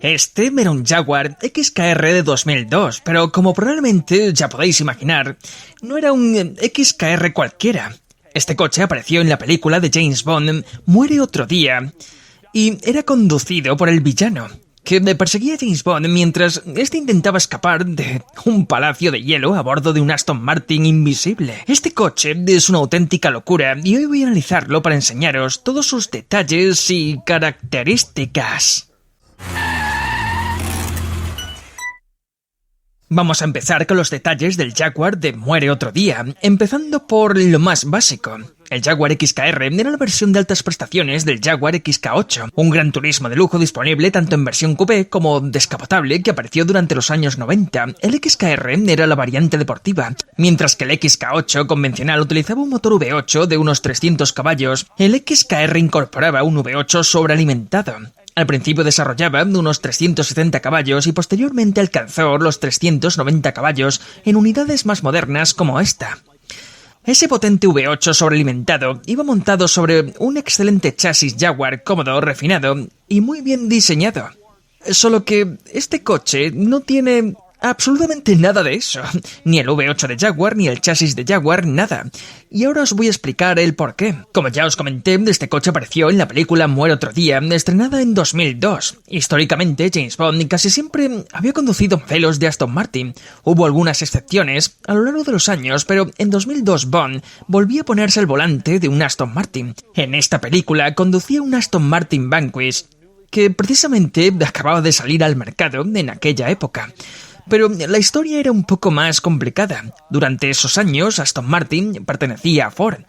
Este era un Jaguar XKR de 2002, pero como probablemente ya podéis imaginar, no era un XKR cualquiera. Este coche apareció en la película de James Bond, Muere otro día, y era conducido por el villano, que perseguía a James Bond mientras este intentaba escapar de un palacio de hielo a bordo de un Aston Martin invisible. Este coche es una auténtica locura y hoy voy a analizarlo para enseñaros todos sus detalles y características. Vamos a empezar con los detalles del Jaguar de Muere otro día, empezando por lo más básico. El Jaguar XKR era la versión de altas prestaciones del Jaguar XK8, un gran turismo de lujo disponible tanto en versión coupé como descapotable que apareció durante los años 90. El XKR era la variante deportiva, mientras que el XK8 convencional utilizaba un motor V8 de unos 300 caballos. El XKR incorporaba un V8 sobrealimentado. Al principio desarrollaba unos 370 caballos y posteriormente alcanzó los 390 caballos en unidades más modernas como esta. Ese potente V8 sobrealimentado iba montado sobre un excelente chasis Jaguar cómodo, refinado y muy bien diseñado. Solo que este coche no tiene absolutamente nada de eso. Ni el V8 de Jaguar, ni el chasis de Jaguar, nada. Y ahora os voy a explicar el porqué. Como ya os comenté, este coche apareció en la película Muere otro día, estrenada en 2002. Históricamente, James Bond casi siempre había conducido modelos de Aston Martin. Hubo algunas excepciones a lo largo de los años, pero en 2002 Bond volvía a ponerse al volante de un Aston Martin. En esta película conducía un Aston Martin Vanquish, que precisamente acababa de salir al mercado en aquella época. Pero la historia era un poco más complicada. Durante esos años, Aston Martin pertenecía a Ford.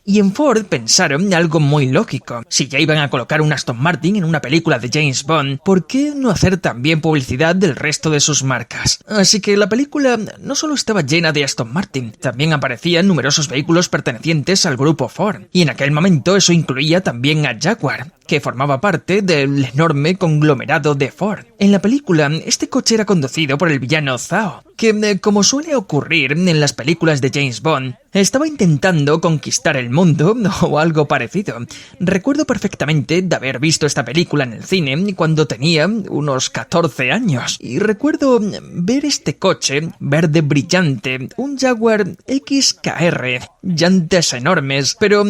Y en Ford pensaron algo muy lógico. Si ya iban a colocar un Aston Martin en una película de James Bond, ¿por qué no hacer también publicidad del resto de sus marcas? Así que la película no solo estaba llena de Aston Martin, también aparecían numerosos vehículos pertenecientes al grupo Ford. Y en aquel momento eso incluía también a Jaguar, que formaba parte del enorme conglomerado de Ford. En la película, este coche era conducido por el villano Zao, que, como suele ocurrir en las películas de James Bond, estaba intentando conquistar el mundo o algo parecido. Recuerdo perfectamente de haber visto esta película en el cine cuando tenía unos 14 años. Y recuerdo ver este coche verde brillante, un Jaguar XKR, llantas enormes, pero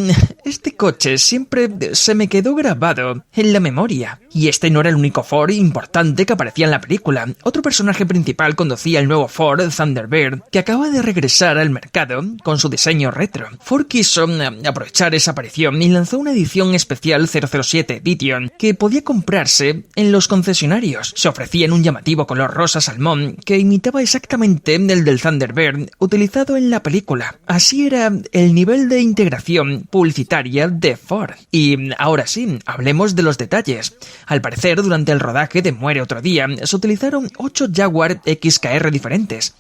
este coche siempre se me quedó grabado en la memoria. Y este no era el único Ford importante que aparecía en la película. Otro personaje principal conducía el nuevo Ford Thunderbird, que acaba de regresar al mercado con su diseño retro. Ford quiso aprovechar esa aparición y lanzó una edición especial 007 Edition que podía comprarse en los concesionarios. Se ofrecía en un llamativo color rosa salmón que imitaba exactamente el del Thunderbird utilizado en la película. Así era el nivel de integración publicitaria de Ford. Y ahora sí, hablemos de los detalles. Al parecer, durante el rodaje de Muere otro día, se utilizaron 8 Jaguar XKR diferentes.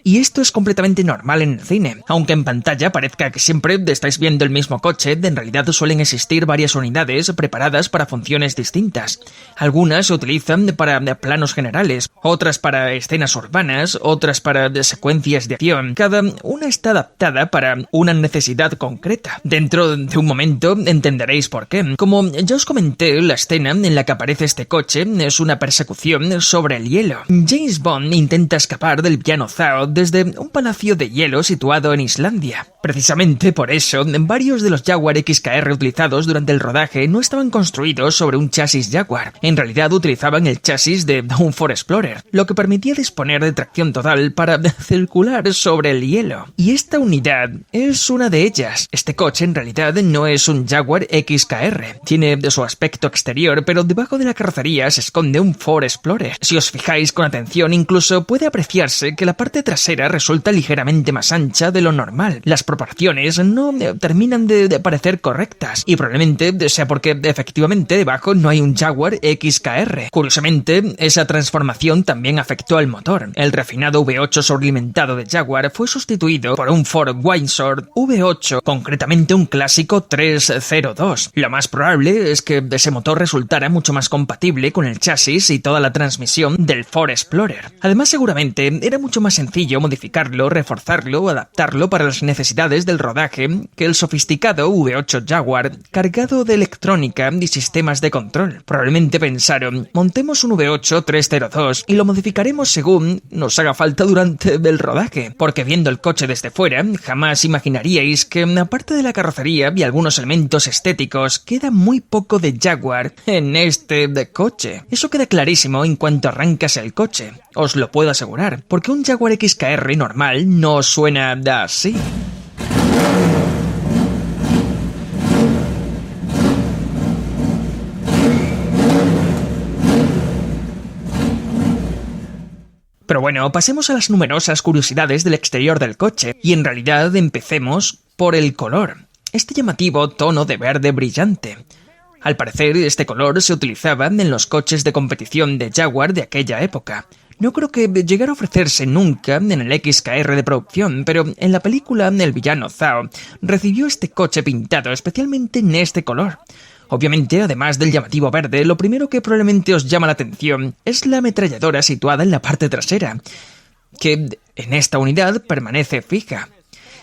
Y esto es completamente normal en el cine. Aunque en pantalla parezca que siempre estáis viendo el mismo coche, en realidad suelen existir varias unidades preparadas para funciones distintas. Algunas se utilizan para planos generales, otras para escenas urbanas, otras para secuencias de acción. Cada una está adaptada para una necesidad concreta. Dentro de un momento entenderéis por qué. Como ya os comenté, la escena en la que aparece este coche es una persecución sobre el hielo. James Bond intenta escapar del villano Zao desde un palacio de hielo situado en Islandia. Precisamente por eso, varios de los Jaguar XKR utilizados durante el rodaje no estaban construidos sobre un chasis Jaguar. En realidad utilizaban el chasis de un Ford Explorer, lo que permitía disponer de tracción total para circular sobre el hielo. Y esta unidad es una de ellas. Este coche en realidad no es un Jaguar XKR. Tiene su aspecto exterior, pero debajo de la carrocería se esconde un Ford Explorer. Si os fijáis con atención, incluso puede apreciarse que la parte trasera resulta ligeramente más ancha de lo normal. Las proporciones no terminan de parecer correctas y probablemente sea porque efectivamente debajo no hay un Jaguar XKR. Curiosamente, esa transformación también afectó al motor. El refinado V8 sobrealimentado de Jaguar fue sustituido por un Ford Windsor V8, concretamente un clásico 302. Lo más probable es que ese motor resultara mucho más compatible con el chasis y toda la transmisión del Ford Explorer. Además, seguramente era mucho más sencillo sencillo modificarlo, reforzarlo o adaptarlo para las necesidades del rodaje que el sofisticado V8 Jaguar, cargado de electrónica y sistemas de control. Probablemente pensaron, montemos un V8 302 y lo modificaremos según nos haga falta durante el rodaje, porque viendo el coche desde fuera, jamás imaginaríais que, aparte de la carrocería y algunos elementos estéticos, queda muy poco de Jaguar en este coche. Eso queda clarísimo en cuanto arrancas el coche, os lo puedo asegurar, porque un Jaguar XKR normal no suena así. Pero bueno, pasemos a las numerosas curiosidades del exterior del coche, y en realidad empecemos por el color, este llamativo tono de verde brillante. Al parecer, este color se utilizaba en los coches de competición de Jaguar de aquella época. No creo que llegara a ofrecerse nunca en el XKR de producción, pero en la película el villano Zhao recibió este coche pintado especialmente en este color. Obviamente, además del llamativo verde, lo primero que probablemente os llama la atención es la ametralladora situada en la parte trasera, que en esta unidad permanece fija.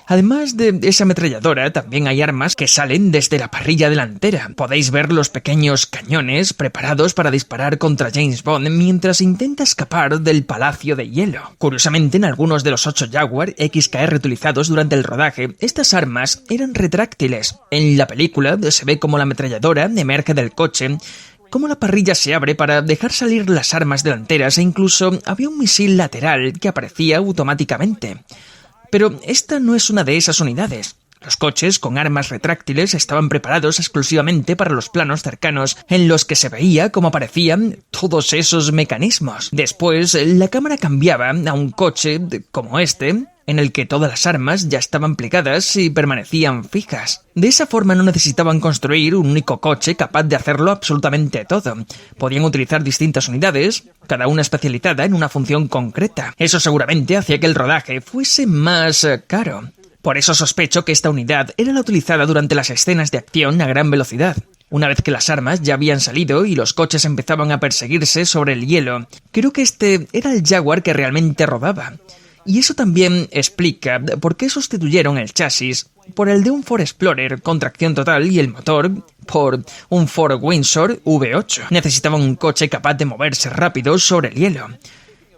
Además de esa ametralladora, también hay armas que salen desde la parrilla delantera. Podéis ver los pequeños cañones preparados para disparar contra James Bond mientras intenta escapar del Palacio de Hielo. Curiosamente, en algunos de los 8 Jaguar XKR utilizados durante el rodaje, estas armas eran retráctiles. En la película se ve como la ametralladora emerge del coche, cómo la parrilla se abre para dejar salir las armas delanteras e incluso había un misil lateral que aparecía automáticamente. Pero esta no es una de esas unidades. Los coches con armas retráctiles estaban preparados exclusivamente para los planos cercanos en los que se veía cómo aparecían todos esos mecanismos. Después, la cámara cambiaba a un coche como este, en el que todas las armas ya estaban plegadas y permanecían fijas. De esa forma no necesitaban construir un único coche capaz de hacerlo absolutamente todo. Podían utilizar distintas unidades, cada una especializada en una función concreta. Eso seguramente hacía que el rodaje fuese más caro. Por eso sospecho que esta unidad era la utilizada durante las escenas de acción a gran velocidad. Una vez que las armas ya habían salido y los coches empezaban a perseguirse sobre el hielo, creo que este era el Jaguar que realmente rodaba. Y eso también explica por qué sustituyeron el chasis por el de un Ford Explorer con tracción total y el motor por un Ford Windsor V8. Necesitaban un coche capaz de moverse rápido sobre el hielo.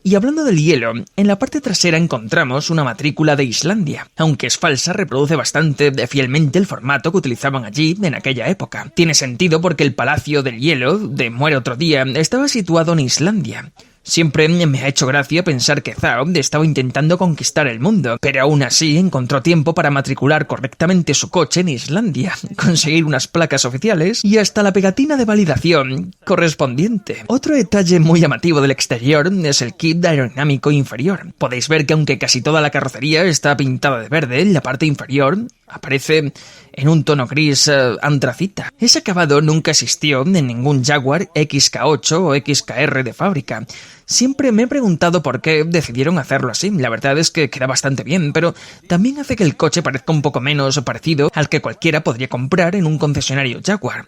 Y hablando del hielo, en la parte trasera encontramos una matrícula de Islandia. Aunque es falsa, reproduce bastante fielmente el formato que utilizaban allí en aquella época. Tiene sentido porque el Palacio del Hielo de Muere otro día estaba situado en Islandia. Siempre me ha hecho gracia pensar que Zhao estaba intentando conquistar el mundo, pero aún así encontró tiempo para matricular correctamente su coche en Islandia, conseguir unas placas oficiales y hasta la pegatina de validación correspondiente. Otro detalle muy llamativo del exterior es el kit aerodinámico inferior. Podéis ver que aunque casi toda la carrocería está pintada de verde, la parte inferior aparece en un tono gris antracita. Ese acabado nunca existió en ningún Jaguar XK8 o XKR de fábrica. Siempre me he preguntado por qué decidieron hacerlo así. La verdad es que queda bastante bien, pero también hace que el coche parezca un poco menos parecido al que cualquiera podría comprar en un concesionario Jaguar.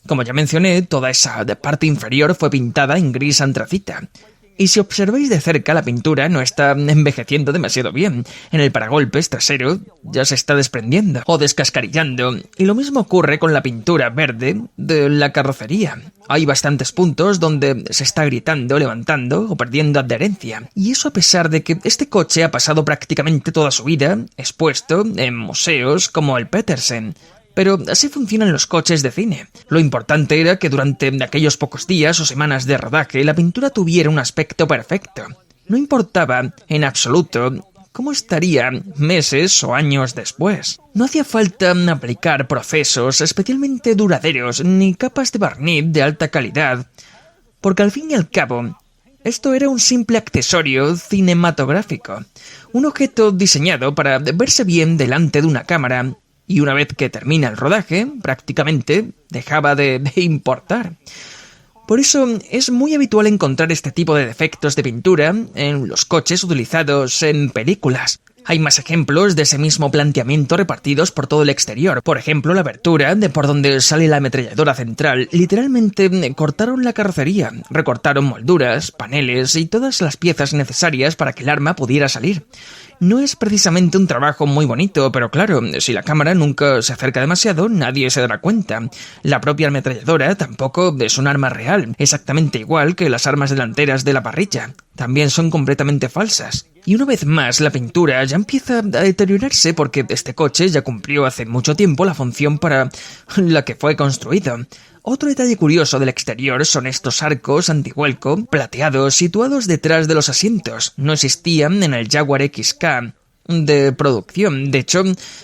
Como ya mencioné, toda esa parte inferior fue pintada en gris antracita. Y si observáis de cerca, la pintura no está envejeciendo demasiado bien. En el paragolpes trasero ya se está desprendiendo o descascarillando. Y lo mismo ocurre con la pintura verde de la carrocería. Hay bastantes puntos donde se está gritando, levantando o perdiendo adherencia. Y eso a pesar de que este coche ha pasado prácticamente toda su vida expuesto en museos como el Petersen. Pero así funcionan los coches de cine. Lo importante era que durante aquellos pocos días o semanas de rodaje la pintura tuviera un aspecto perfecto. No importaba en absoluto cómo estaría meses o años después. No hacía falta aplicar procesos especialmente duraderos ni capas de barniz de alta calidad, porque al fin y al cabo esto era un simple accesorio cinematográfico, un objeto diseñado para verse bien delante de una cámara. Y una vez que termina el rodaje, prácticamente dejaba de importar. Por eso es muy habitual encontrar este tipo de defectos de pintura en los coches utilizados en películas. Hay más ejemplos de ese mismo planteamiento repartidos por todo el exterior. Por ejemplo, la abertura de por donde sale la ametralladora central. Literalmente cortaron la carrocería, recortaron molduras, paneles y todas las piezas necesarias para que el arma pudiera salir. No es precisamente un trabajo muy bonito, pero claro, si la cámara nunca se acerca demasiado, nadie se dará cuenta. La propia ametralladora tampoco es un arma real, exactamente igual que las armas delanteras de la parrilla. También son completamente falsas. Y una vez más, la pintura ya empieza a deteriorarse porque este coche ya cumplió hace mucho tiempo la función para la que fue construido. Otro detalle curioso del exterior son estos arcos antivuelco plateados situados detrás de los asientos. No existían en el Jaguar XK de producción. De hecho,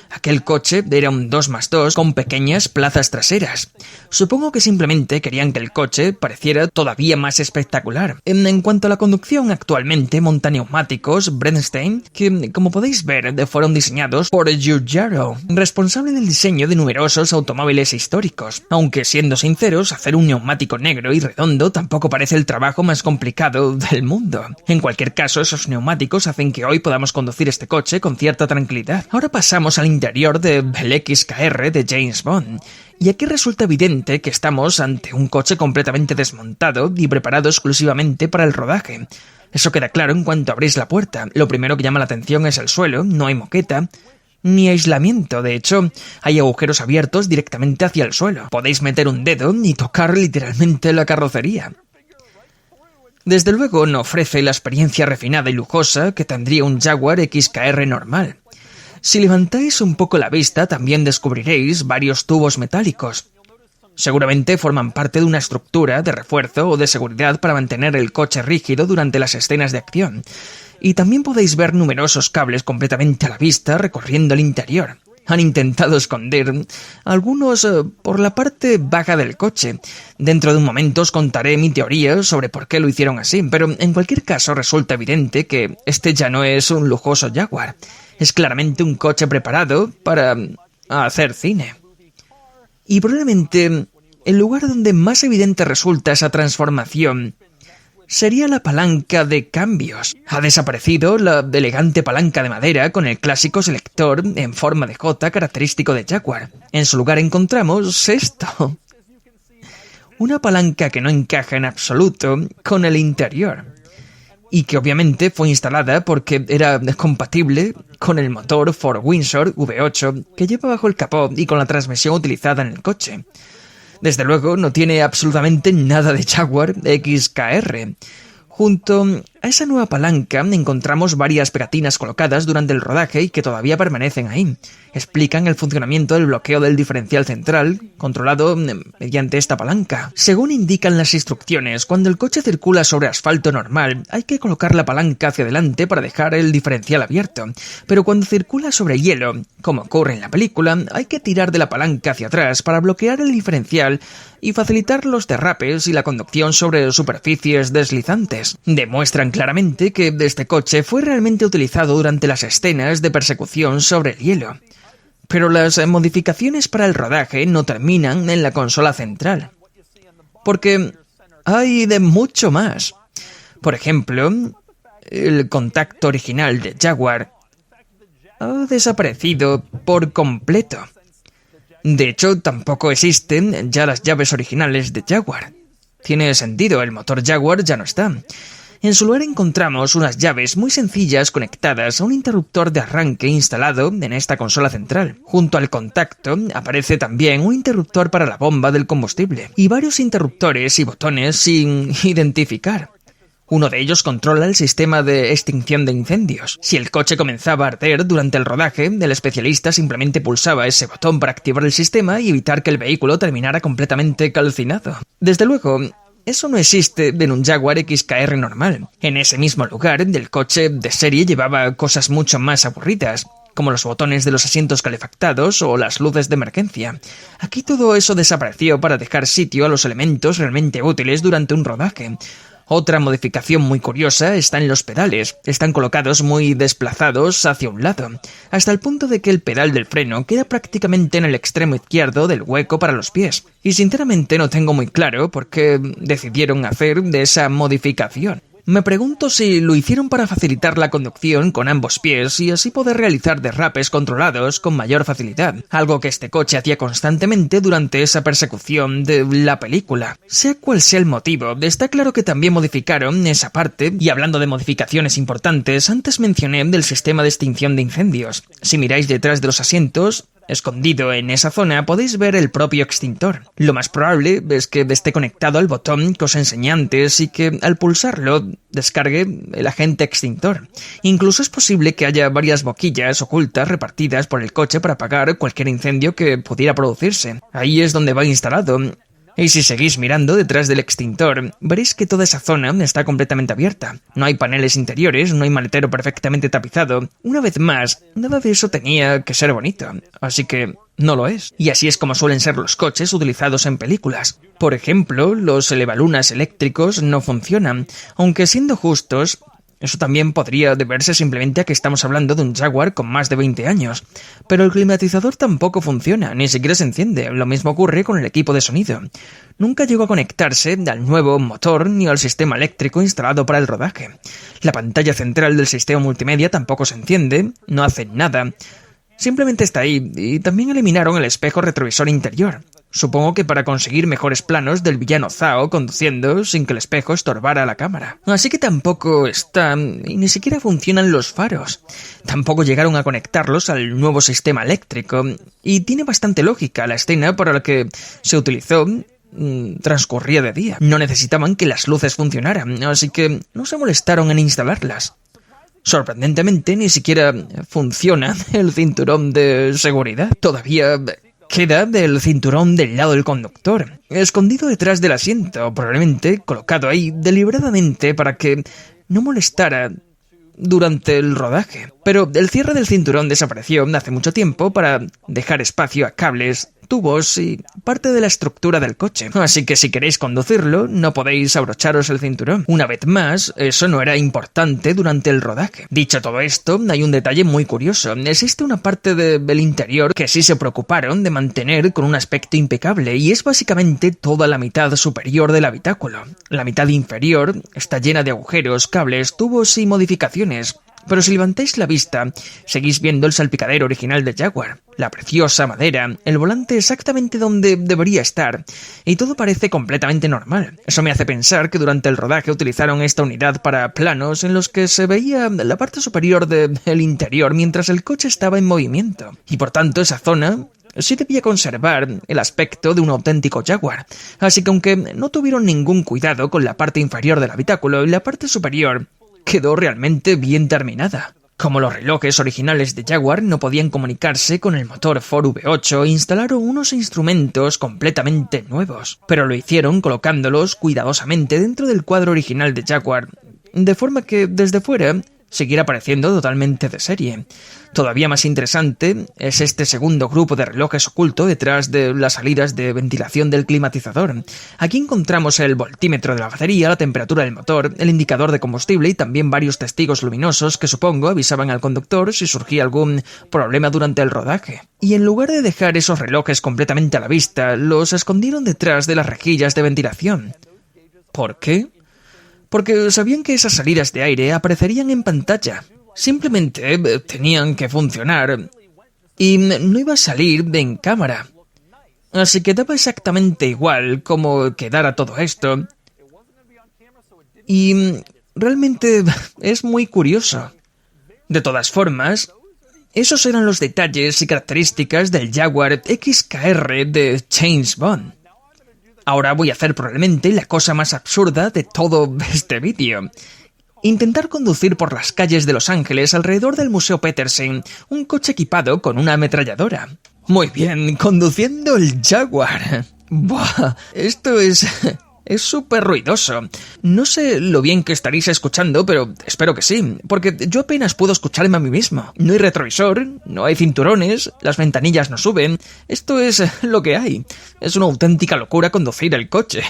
aquel coche era un 2x2 con pequeñas plazas traseras. Supongo que simplemente querían que el coche pareciera todavía más espectacular. En cuanto a la conducción, actualmente monta neumáticos Bernstein que, como podéis ver, fueron diseñados por Giugiaro, responsable del diseño de numerosos automóviles históricos. Aunque, siendo sinceros, hacer un neumático negro y redondo tampoco parece el trabajo más complicado del mundo. En cualquier caso, esos neumáticos hacen que hoy podamos conducir este coche con cierta tranquilidad. Ahora pasamos al interior del XKR de James Bond. Y aquí resulta evidente que estamos ante un coche completamente desmontado y preparado exclusivamente para el rodaje. Eso queda claro en cuanto abrís la puerta. Lo primero que llama la atención es el suelo, no hay moqueta ni aislamiento. De hecho, hay agujeros abiertos directamente hacia el suelo. Podéis meter un dedo y tocar literalmente la carrocería. Desde luego no ofrece la experiencia refinada y lujosa que tendría un Jaguar XKR normal. Si levantáis un poco la vista también descubriréis varios tubos metálicos. Seguramente forman parte de una estructura de refuerzo o de seguridad para mantener el coche rígido durante las escenas de acción. Y también podéis ver numerosos cables completamente a la vista recorriendo el interior. Han intentado esconder algunos por la parte baja del coche. Dentro de un momento os contaré mi teoría sobre por qué lo hicieron así, pero en cualquier caso resulta evidente que este ya no es un lujoso Jaguar. Es claramente un coche preparado para hacer cine. Y probablemente el lugar donde más evidente resulta esa transformación sería la palanca de cambios. Ha desaparecido la elegante palanca de madera con el clásico selector en forma de J característico de Jaguar. En su lugar encontramos esto. Una palanca que no encaja en absoluto con el interior. Y que obviamente fue instalada porque era compatible con el motor Ford Windsor V8 que lleva bajo el capó y con la transmisión utilizada en el coche. Desde luego no tiene absolutamente nada de Jaguar XKR. Junto a esa nueva palanca encontramos varias pegatinas colocadas durante el rodaje y que todavía permanecen ahí. Explican el funcionamiento del bloqueo del diferencial central, controlado mediante esta palanca. Según indican las instrucciones, cuando el coche circula sobre asfalto normal, hay que colocar la palanca hacia adelante para dejar el diferencial abierto. Pero cuando circula sobre hielo, como ocurre en la película, hay que tirar de la palanca hacia atrás para bloquear el diferencial y facilitar los derrapes y la conducción sobre superficies deslizantes. Demuestran claramente que este coche fue realmente utilizado durante las escenas de persecución sobre el hielo. Pero las modificaciones para el rodaje no terminan en la consola central, porque hay de mucho más. Por ejemplo, el contacto original de Jaguar ha desaparecido por completo. De hecho, tampoco existen ya las llaves originales de Jaguar. Tiene sentido, el motor Jaguar ya no está. En su lugar encontramos unas llaves muy sencillas conectadas a un interruptor de arranque instalado en esta consola central. Junto al contacto aparece también un interruptor para la bomba del combustible y varios interruptores y botones sin identificar. Uno de ellos controla el sistema de extinción de incendios. Si el coche comenzaba a arder durante el rodaje, el especialista simplemente pulsaba ese botón para activar el sistema y evitar que el vehículo terminara completamente calcinado. Desde luego, eso no existe en un Jaguar XKR normal. En ese mismo lugar, el coche de serie llevaba cosas mucho más aburridas, como los botones de los asientos calefactados o las luces de emergencia. Aquí todo eso desapareció para dejar sitio a los elementos realmente útiles durante un rodaje. Otra modificación muy curiosa está en los pedales. Están colocados muy desplazados hacia un lado, hasta el punto de que el pedal del freno queda prácticamente en el extremo izquierdo del hueco para los pies. Y sinceramente no tengo muy claro por qué decidieron hacer de esa modificación. Me pregunto si lo hicieron para facilitar la conducción con ambos pies y así poder realizar derrapes controlados con mayor facilidad, algo que este coche hacía constantemente durante esa persecución de la película. Sea cual sea el motivo, está claro que también modificaron esa parte, y hablando de modificaciones importantes, antes mencioné del sistema de extinción de incendios. Si miráis detrás de los asientos, escondido en esa zona, podéis ver el propio extintor. Lo más probable es que esté conectado al botón que os enseñé antes y que al pulsarlo descargue el agente extintor. Incluso es posible que haya varias boquillas ocultas repartidas por el coche para apagar cualquier incendio que pudiera producirse. Ahí es donde va instalado. Y si seguís mirando detrás del extintor, veréis que toda esa zona está completamente abierta. No hay paneles interiores, no hay maletero perfectamente tapizado. Una vez más, nada de eso tenía que ser bonito, así que no lo es. Y así es como suelen ser los coches utilizados en películas. Por ejemplo, los elevalunas eléctricos no funcionan, aunque siendo justos, eso también podría deberse simplemente a que estamos hablando de un Jaguar con más de 20 años. Pero el climatizador tampoco funciona, ni siquiera se enciende. Lo mismo ocurre con el equipo de sonido. Nunca llegó a conectarse al nuevo motor ni al sistema eléctrico instalado para el rodaje. La pantalla central del sistema multimedia tampoco se enciende, no hace nada. Simplemente está ahí, y también eliminaron el espejo retrovisor interior. Supongo que para conseguir mejores planos del villano Zao conduciendo sin que el espejo estorbara a la cámara. Así que tampoco está, y ni siquiera funcionan los faros. Tampoco llegaron a conectarlos al nuevo sistema eléctrico, y tiene bastante lógica. La escena para la que se utilizó transcurría de día. No necesitaban que las luces funcionaran, así que no se molestaron en instalarlas. Sorprendentemente, ni siquiera funciona el cinturón de seguridad. Todavía queda del cinturón del lado del conductor, escondido detrás del asiento, probablemente colocado ahí deliberadamente para que no molestara durante el rodaje. Pero el cierre del cinturón desapareció hace mucho tiempo para dejar espacio a cables, tubos y parte de la estructura del coche. Así que si queréis conducirlo, no podéis abrocharos el cinturón. Una vez más, eso no era importante durante el rodaje. Dicho todo esto, hay un detalle muy curioso. Existe una parte del interior que sí se preocuparon de mantener con un aspecto impecable, y es básicamente toda la mitad superior del habitáculo. La mitad inferior está llena de agujeros, cables, tubos y modificaciones. Pero si levantáis la vista, seguís viendo el salpicadero original de Jaguar, la preciosa madera, el volante exactamente donde debería estar, y todo parece completamente normal. Eso me hace pensar que durante el rodaje utilizaron esta unidad para planos en los que se veía la parte superior del interior mientras el coche estaba en movimiento, y por tanto esa zona sí debía conservar el aspecto de un auténtico Jaguar. Así que aunque no tuvieron ningún cuidado con la parte inferior del habitáculo, la parte superior quedó realmente bien terminada. Como los relojes originales de Jaguar no podían comunicarse con el motor Ford V8, instalaron unos instrumentos completamente nuevos, pero lo hicieron colocándolos cuidadosamente dentro del cuadro original de Jaguar, de forma que desde fuera seguirá pareciendo totalmente de serie. Todavía más interesante es este segundo grupo de relojes oculto detrás de las salidas de ventilación del climatizador. Aquí encontramos el voltímetro de la batería, la temperatura del motor, el indicador de combustible y también varios testigos luminosos que supongo avisaban al conductor si surgía algún problema durante el rodaje. Y en lugar de dejar esos relojes completamente a la vista, los escondieron detrás de las rejillas de ventilación. ¿Por qué? Porque sabían que esas salidas de aire aparecerían en pantalla. Simplemente tenían que funcionar y no iba a salir en cámara. Así que daba exactamente igual cómo quedara todo esto. Y realmente es muy curioso. De todas formas, esos eran los detalles y características del Jaguar XKR de James Bond. Ahora voy a hacer probablemente la cosa más absurda de todo este vídeo. Intentar conducir por las calles de Los Ángeles alrededor del Museo Petersen un coche equipado con una ametralladora. Muy bien, conduciendo el Jaguar. Buah, esto es súper ruidoso. No sé lo bien que estaréis escuchando, pero espero que sí, porque yo apenas puedo escucharme a mí mismo. No hay retrovisor, no hay cinturones, las ventanillas no suben. Esto es lo que hay. Es una auténtica locura conducir el coche.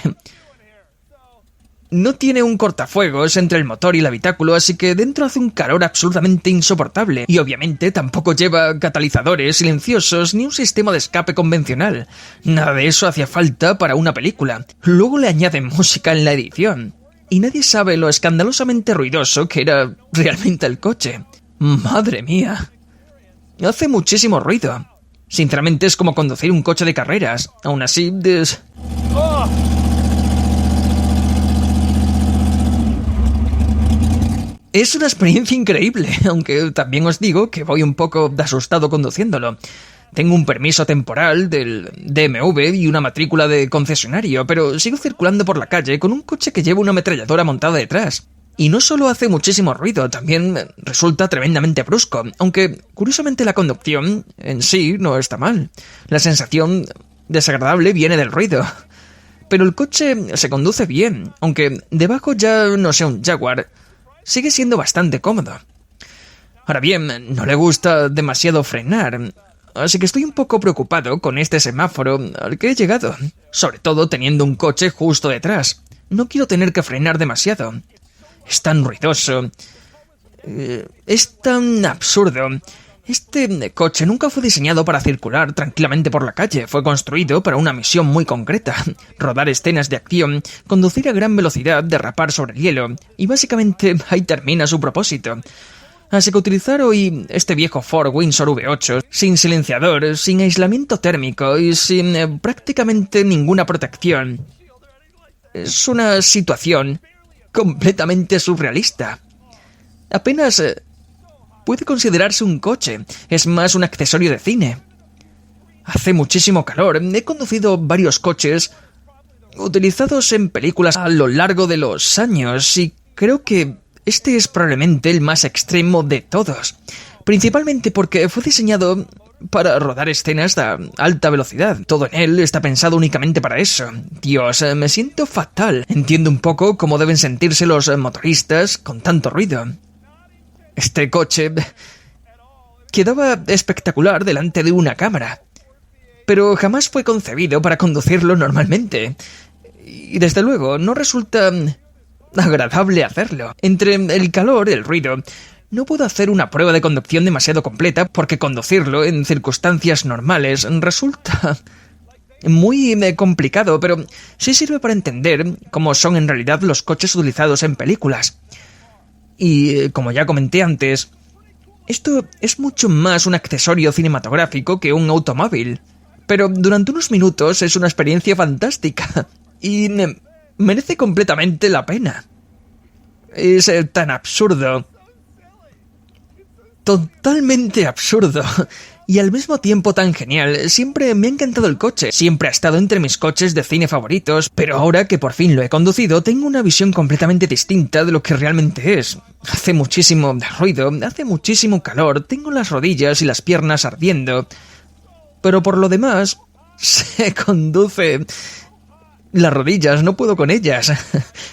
No tiene un cortafuegos entre el motor y el habitáculo, así que dentro hace un calor absolutamente insoportable. Y obviamente tampoco lleva catalizadores silenciosos ni un sistema de escape convencional. Nada de eso hacía falta para una película. Luego le añaden música en la edición. y nadie sabe lo escandalosamente ruidoso que era realmente el coche. ¡Madre mía! Hace muchísimo ruido. Sinceramente es como conducir un coche de carreras. Aún así, es una experiencia increíble, aunque también os digo que voy un poco asustado conduciéndolo. Tengo un permiso temporal del DMV y una matrícula de concesionario, pero sigo circulando por la calle con un coche que lleva una ametralladora montada detrás. Y no solo hace muchísimo ruido, también resulta tremendamente brusco, aunque curiosamente la conducción en sí no está mal. La sensación desagradable viene del ruido. Pero el coche se conduce bien, aunque debajo ya no sea un Jaguar, sigue siendo bastante cómodo. Ahora bien, no le gusta demasiado frenar, así que estoy un poco preocupado con este semáforo al que he llegado, sobre todo teniendo un coche justo detrás. No quiero tener que frenar demasiado. Es tan ruidoso. Es tan absurdo. Este coche nunca fue diseñado para circular tranquilamente por la calle. Fue construido para una misión muy concreta. Rodar escenas de acción, conducir a gran velocidad, derrapar sobre el hielo. Y básicamente ahí termina su propósito. Así que utilizar hoy este viejo Ford Windsor V8 sin silenciador, sin aislamiento térmico y sin prácticamente ninguna protección es una situación completamente surrealista. Apenas puede considerarse un coche, es más un accesorio de cine. Hace muchísimo calor, he conducido varios coches utilizados en películas a lo largo de los años y creo que este es probablemente el más extremo de todos, principalmente porque fue diseñado para rodar escenas a alta velocidad. Todo en él está pensado únicamente para eso. Dios, me siento fatal. Entiendo un poco cómo deben sentirse los motoristas con tanto ruido. Este coche quedaba espectacular delante de una cámara, pero jamás fue concebido para conducirlo normalmente. Y desde luego no resulta agradable hacerlo. Entre el calor, el ruido, no puedo hacer una prueba de conducción demasiado completa porque conducirlo en circunstancias normales resulta muy complicado, pero sí sirve para entender cómo son en realidad los coches utilizados en películas. Y como ya comenté antes, esto es mucho más un accesorio cinematográfico que un automóvil, pero durante unos minutos es una experiencia fantástica y merece completamente la pena. Es tan absurdo. Totalmente absurdo y al mismo tiempo tan genial. Siempre me ha encantado el coche, siempre ha estado entre mis coches de cine favoritos, pero ahora que por fin lo he conducido tengo una visión completamente distinta de lo que realmente es. Hace muchísimo ruido, hace muchísimo calor, tengo las rodillas y las piernas ardiendo, pero por lo demás se conduce. Las rodillas, no puedo con ellas.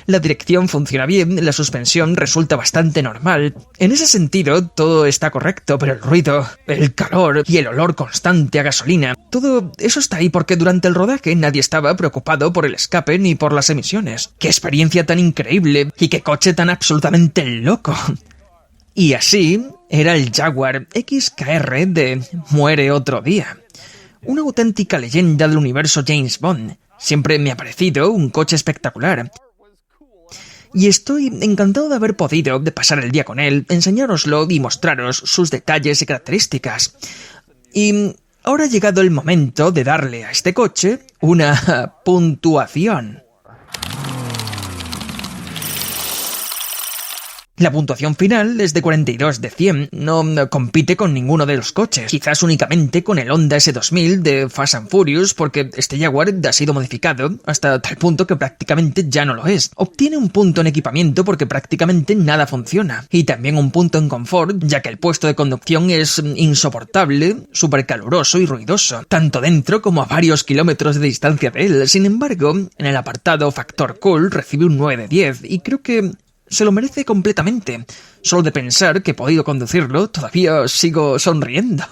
La dirección funciona bien, la suspensión resulta bastante normal. En ese sentido, todo está correcto, pero el ruido, el calor y el olor constante a gasolina, todo eso está ahí porque durante el rodaje nadie estaba preocupado por el escape ni por las emisiones. ¡Qué experiencia tan increíble! ¡Y qué coche tan absolutamente loco! Y así era el Jaguar XKR de Muere otro día. Una auténtica leyenda del universo James Bond. Siempre me ha parecido un coche espectacular. Y estoy encantado de haber podido pasar el día con él, enseñároslo y mostraros sus detalles y características. Y ahora ha llegado el momento de darle a este coche una puntuación. La puntuación final es de 42 de 100, no compite con ninguno de los coches, quizás únicamente con el Honda S2000 de Fast and Furious porque este Jaguar ha sido modificado hasta tal punto que prácticamente ya no lo es. Obtiene un punto en equipamiento porque prácticamente nada funciona, y también un punto en confort ya que el puesto de conducción es insoportable, súper caluroso y ruidoso, tanto dentro como a varios kilómetros de distancia de él. Sin embargo, en el apartado Factor Cool recibe un 9 de 10 y creo que se lo merece completamente. Solo de pensar que he podido conducirlo, todavía sigo sonriendo.